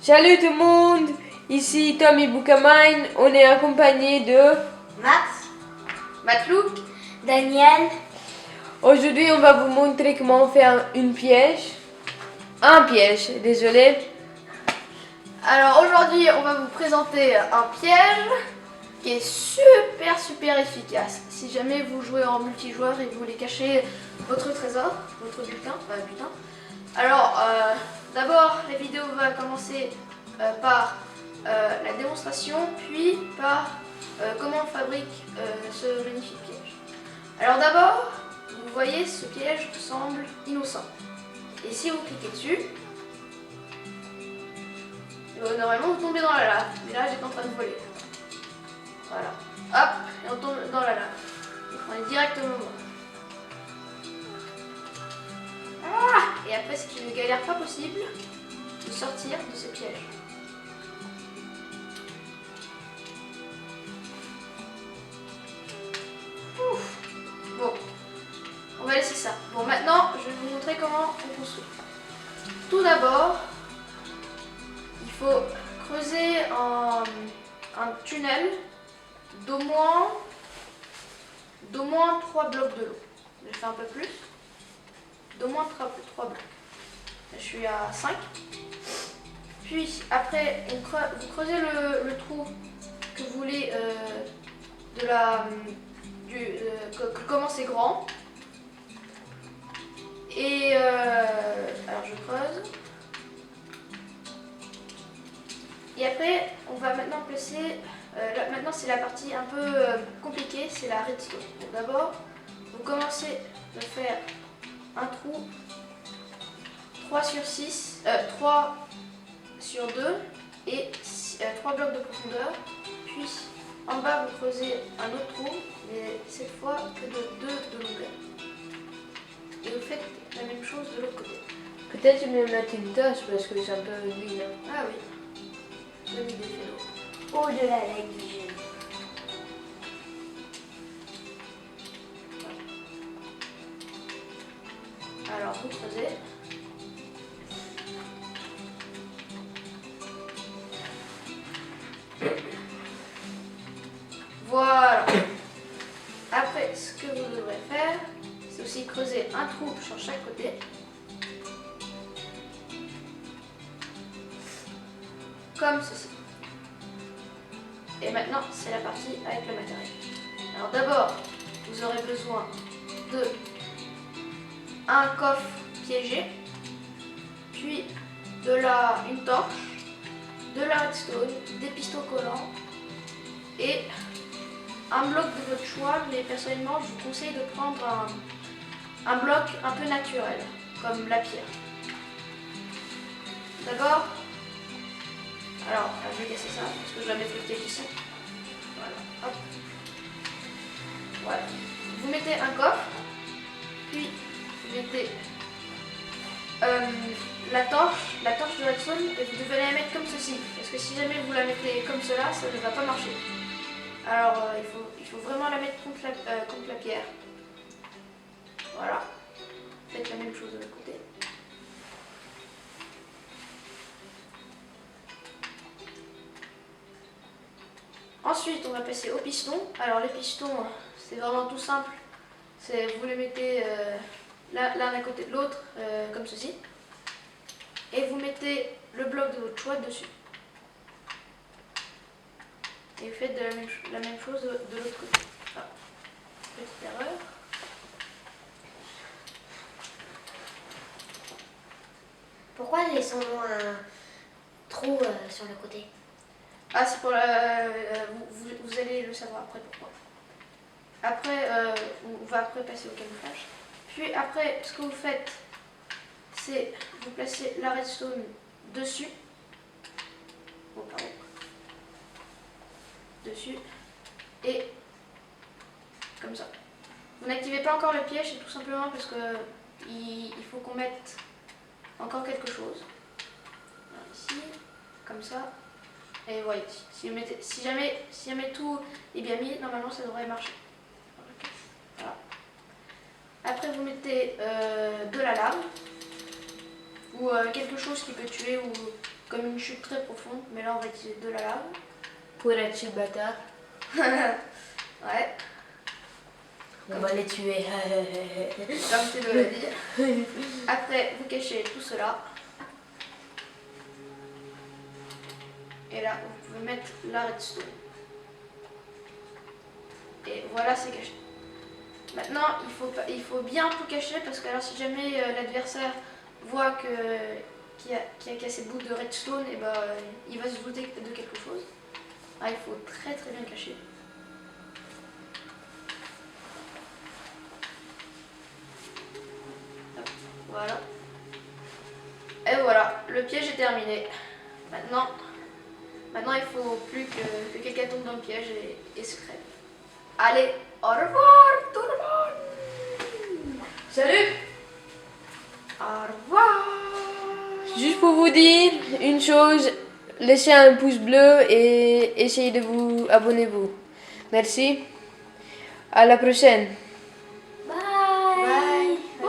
Salut tout le monde, ici Tommy Boukamine, on est accompagné de Max, Matlou, Daniel. Aujourd'hui on va vous montrer comment on fait un piège, désolé. Alors aujourd'hui on va vous présenter un piège qui est super efficace. Si jamais vous jouez en multijoueur et que vous voulez cacher votre trésor, votre butin. Alors d'abord la vidéo va commencer par la démonstration, puis par comment on fabrique ce magnifique piège. Alors d'abord, vous voyez ce piège semble innocent. Et si vous cliquez dessus, normalement vous tombez dans la lave, mais là j'étais en train de voler. Voilà. Hop, et on tombe dans la lave. On est directement mort. Et après c'est une galère pas possible de sortir de ce piège. Ouf. Bon, on va laisser ça. Bon, maintenant je vais vous montrer comment on construit. Tout d'abord, il faut creuser un tunnel d'au moins 3 blocs de long. Je fais un peu plus. D'au moins 3 blocs. Je suis à 5. Puis après, vous creusez le trou que vous voulez comment c'est grand. Et alors je creuse. Et après, on va maintenant placer. Maintenant, c'est la partie un peu compliquée, c'est la redstone. Donc d'abord, vous commencez de faire un trou 3 sur 2 et 3 blocs de profondeur. Puis en bas, vous creusez un autre trou, mais cette fois que de 2 de longueur. Et vous faites la même chose de l'autre côté. Peut-être je vais mettre une tasse parce que c'est un peu vide. Ah oui, bonne idée, Félo. Eau de la négligence. Alors vous creusez. Voilà. Après, ce que vous devrez faire, c'est aussi creuser un trou sur chaque côté. Comme ceci. Et maintenant, c'est la partie avec le matériel. Alors d'abord, vous aurez besoin de un coffre piégé, puis une torche, de la redstone, des pistons collants et un bloc de votre choix, mais personnellement je vous conseille de prendre un bloc un peu naturel, comme la pierre. D'accord? Alors, je vais casser ça, parce que je dois mettre le piège ici. Voilà, hop. Voilà. Vous mettez un coffre, puis vous mettez la torche de redstone, et vous devez la mettre comme ceci, parce que si jamais vous la mettez comme cela, ça ne va pas marcher. Alors il faut vraiment la mettre contre la pierre. Voilà. Faites la même chose de l'autre côté. Ensuite, on va passer aux pistons. Alors les pistons, c'est vraiment tout simple. Vous les mettez l'un à côté de l'autre, comme ceci. Et vous mettez le bloc de votre choix dessus. Et vous faites la même chose de l'autre côté. Ah, petite erreur. Pourquoi laissons-nous un trou sur le côté? Ah, c'est pour vous allez le savoir après pourquoi. Après, on va après passer au camouflage. Puis après, ce que vous faites, c'est vous placez la redstone dessus. Oh, pardon. Dessus. Et comme ça. Vous n'activez pas encore le piège, c'est tout simplement parce que il faut qu'on mette encore quelque chose. Alors, ici, comme ça. Et voilà, si jamais tout est bien mis, normalement ça devrait marcher. Voilà. Après vous mettez de la lave ou quelque chose qui peut tuer, ou comme une chute très profonde, mais là on va utiliser de la lave. Pour être chez bâtard. Ouais, On va les tuer. comme tu dois le dire. Après, vous cachez tout cela. Et là, vous pouvez mettre la redstone. Et voilà, c'est caché. Maintenant, il faut bien tout cacher parce que alors si jamais l'adversaire voit qu'il y a cassé bout de redstone, et ben, il va se douter de quelque chose. Ah, il faut très très bien cacher. Hop, voilà. Et voilà, le piège est terminé. Maintenant il faut plus que quelqu'un tombe dans le piège et se crève. Allez, au revoir tout le monde. Salut! Au revoir. Juste pour vous dire une chose, laissez un pouce bleu et essayez de vous abonner. Merci. À la prochaine.